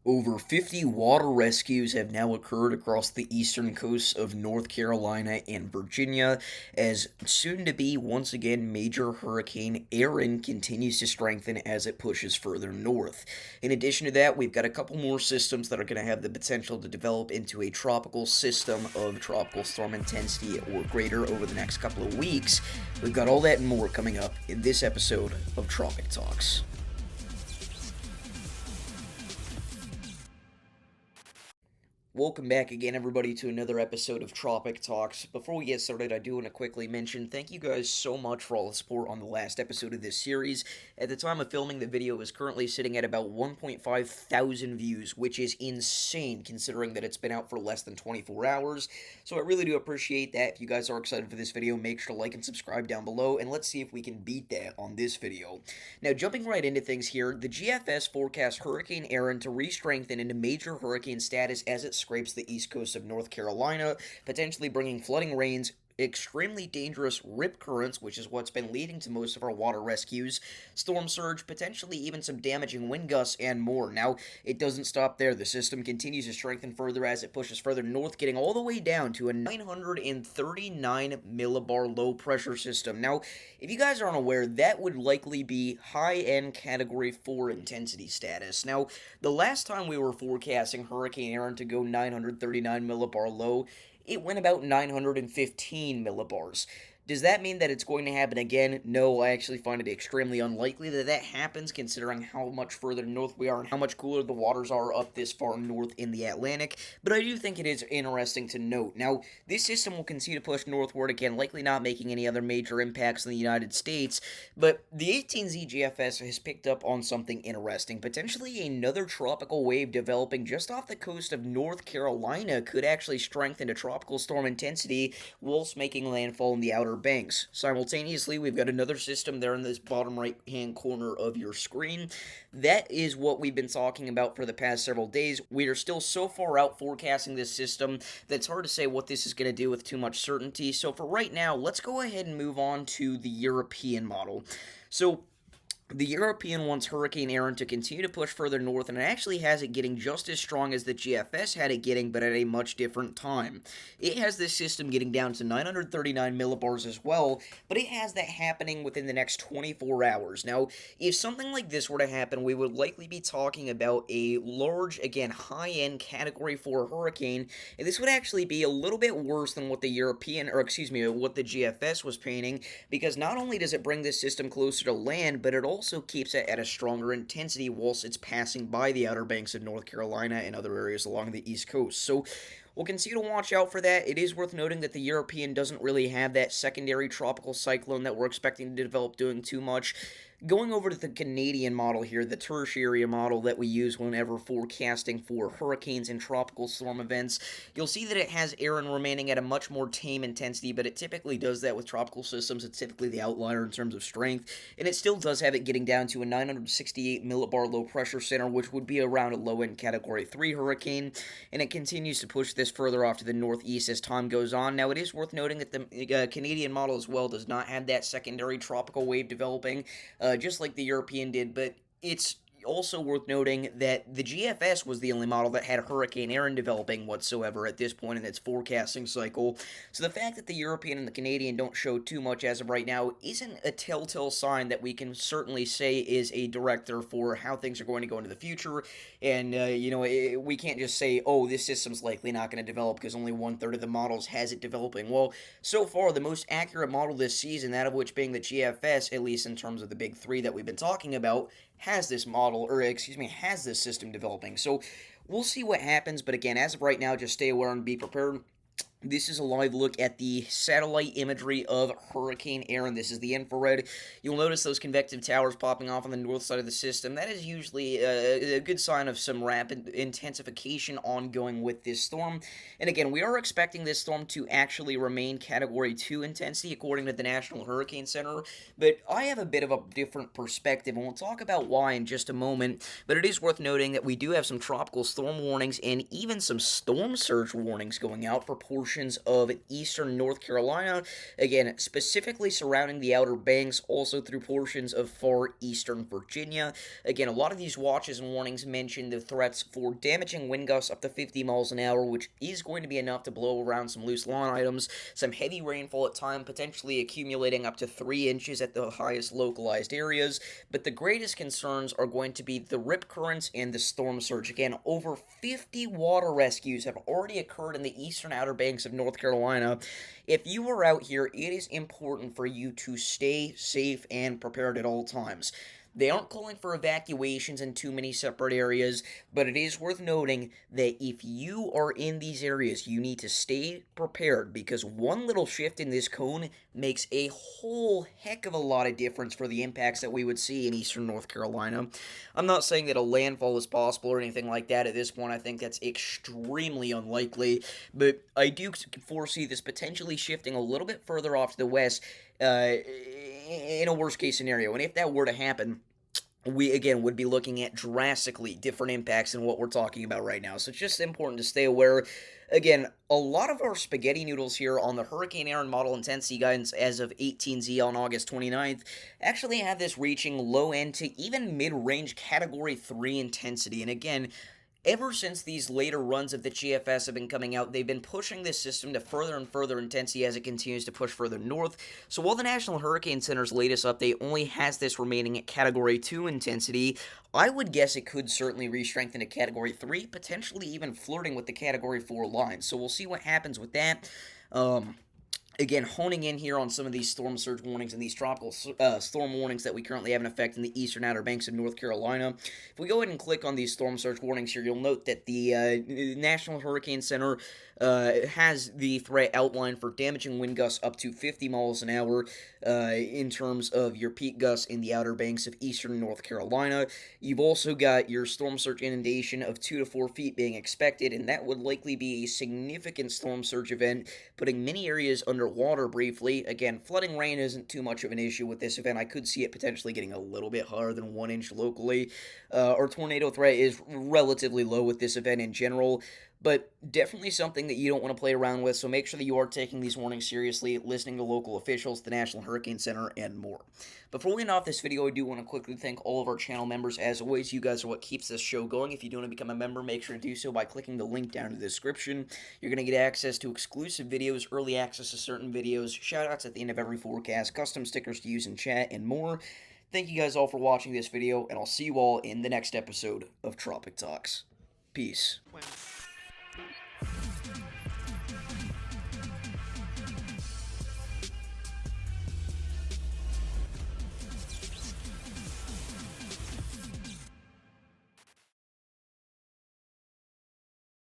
Over 50 water rescues have now occurred across the eastern coasts of North Carolina and Virginia, as soon to be once again major hurricane Erin continues to strengthen as it pushes further north. In addition to that, we've got a couple more systems that are going to have the potential to develop into a tropical system of tropical storm intensity or greater over the next couple of weeks. We've got all that and more coming up in this episode of Tropic Talks. Welcome back again, everybody, to another episode of Tropic Talks. Before we get started, I do want to quickly mention thank you guys so much for all the support on the last episode of this series. At the time of filming, the video is currently sitting at about 1.5 thousand views, which is insane considering that it's been out for less than 24 hours. So I really do appreciate that. If you guys are excited for this video, make sure to like and subscribe down below, and let's see if we can beat that on this video. Now, jumping right into things here, the GFS forecasts Hurricane Erin to re-strengthen into major hurricane status as it scrapes the east coast of North Carolina, potentially bringing flooding rains, extremely dangerous rip currents, which is what's been leading to most of our water rescues, storm surge, potentially even some damaging wind gusts, and more. Now, it doesn't stop there. The system continues to strengthen further as it pushes further north, getting all the way down to a 939 millibar low pressure system. Now, if you guys aren't aware, that would likely be high-end Category 4 intensity status. Now, the last time we were forecasting Hurricane Erin to go 939 millibar low, it went about 915 millibars. Does that mean that it's going to happen again? No, I actually find it extremely unlikely that that happens considering how much further north we are and how much cooler the waters are up this far north in the Atlantic, but I do think it is interesting to note. Now, this system will continue to push northward again, likely not making any other major impacts in the United States, but the 18Z GFS has picked up on something interesting. Potentially another tropical wave developing just off the coast of North Carolina could actually strengthen to tropical storm intensity whilst making landfall in the outer banks. Simultaneously, we've got another system there in this bottom right hand corner of your screen. That is what we've been talking about for the past several days. We are still so far out forecasting this system that it's hard to say what this is going to do with too much certainty. So for right now, let's go ahead and move on to the European model. So the European wants Hurricane Erin to continue to push further north, and it actually has it getting just as strong as the GFS had it getting, but at a much different time. It has this system getting down to 939 millibars as well, but it has that happening within the next 24 hours. Now, if something like this were to happen, we would likely be talking about a large, again, high-end Category 4 hurricane, and this would actually be a little bit worse than what the what the GFS was painting, because not only does it bring this system closer to land, but it also keeps it at a stronger intensity whilst it's passing by the Outer Banks of North Carolina and other areas along the East Coast. So we'll continue to watch out for that. It is worth noting that the European doesn't really have that secondary tropical cyclone that we're expecting to develop doing too much. Going over to the Canadian model here, the tertiary model that we use whenever forecasting for hurricanes and tropical storm events, you'll see that it has Erin remaining at a much more tame intensity, but it typically does that with tropical systems. It's typically the outlier in terms of strength, and it still does have it getting down to a 968 millibar low pressure center, which would be around a low-end Category 3 hurricane, and it continues to push this further off to the northeast as time goes on. Now, it is worth noting that the Canadian model as well does not have that secondary tropical wave developing, just like the European did, but it's also worth noting that the GFS was the only model that had Hurricane Erin developing whatsoever at this point in its forecasting cycle. So the fact that the European and the Canadian don't show too much as of right now isn't a telltale sign that we can certainly say is a director for how things are going to go into the future. And, we can't just say, oh, this system's likely not going to develop because only 1/3 of the models has it developing. Well, so far, the most accurate model this season, that of which being the GFS, at least in terms of the big three that we've been talking about, has this has this system developing. So we'll see what happens, but again, as of right now, just stay aware and be prepared. This is a live look at the satellite imagery of Hurricane Erin. This is the infrared. You'll notice those convective towers popping off on the north side of the system. That is usually a good sign of some rapid intensification ongoing with this storm. And again, we are expecting this storm to actually remain Category 2 intensity according to the National Hurricane Center. But I have a bit of a different perspective, and we'll talk about why in just a moment. But it is worth noting that we do have some tropical storm warnings and even some storm surge warnings going out for portions portions of eastern North Carolina, again, specifically surrounding the Outer Banks, also through portions of far eastern Virginia. Again, a lot of these watches and warnings mention the threats for damaging wind gusts up to 50 miles an hour, which is going to be enough to blow around some loose lawn items, some heavy rainfall at times, potentially accumulating up to 3 inches at the highest localized areas. But the greatest concerns are going to be the rip currents and the storm surge. Again, over 50 water rescues have already occurred in the eastern Outer Banks of North Carolina. If you are out here, it is important for you to stay safe and prepared at all times. They aren't calling for evacuations in too many separate areas, but it is worth noting that if you are in these areas, you need to stay prepared, because one little shift in this cone makes a whole heck of a lot of difference for the impacts that we would see in eastern North Carolina. I'm not saying that a landfall is possible or anything like that at this point. I think that's extremely unlikely, but I do foresee this potentially shifting a little bit further off to the west, in a worst case scenario. And if that were to happen, we again would be looking at drastically different impacts than what we're talking about right now. So it's just important to stay aware. Again, a lot of our spaghetti noodles here on the Hurricane Erin model intensity guidance as of 18Z on August 29th actually have this reaching low end to even mid-range Category 3 intensity. And again, ever since these later runs of the GFS have been coming out, they've been pushing this system to further and further intensity as it continues to push further north. So while the National Hurricane Center's latest update only has this remaining at Category 2 intensity, I would guess it could certainly re-strengthen to Category 3, potentially even flirting with the Category 4 line. So we'll see what happens with that. Again, honing in here on some of these storm surge warnings and these tropical storm warnings that we currently have in effect in the eastern Outer Banks of North Carolina. If we go ahead and click on these storm surge warnings here, you'll note that the National Hurricane Center has the threat outlined for damaging wind gusts up to 50 miles an hour in terms of your peak gusts in the Outer Banks of eastern North Carolina. You've also got your storm surge inundation of 2 to 4 feet being expected, and that would likely be a significant storm surge event, putting many areas underwater briefly. Again, flooding rain isn't too much of an issue with this event. I could see it potentially getting a little bit higher than 1 inch locally. Our tornado threat is relatively low with this event in general, but definitely something that you don't want to play around with, so make sure that you are taking these warnings seriously, listening to local officials, the National Hurricane Center, and more. Before we end off this video, I do want to quickly thank all of our channel members. As always, you guys are what keeps this show going. If you do want to become a member, make sure to do so by clicking the link down in the description. You're going to get access to exclusive videos, early access to certain videos, shoutouts at the end of every forecast, custom stickers to use in chat, and more. Thank you guys all for watching this video, and I'll see you all in the next episode of Tropic Talks. Peace.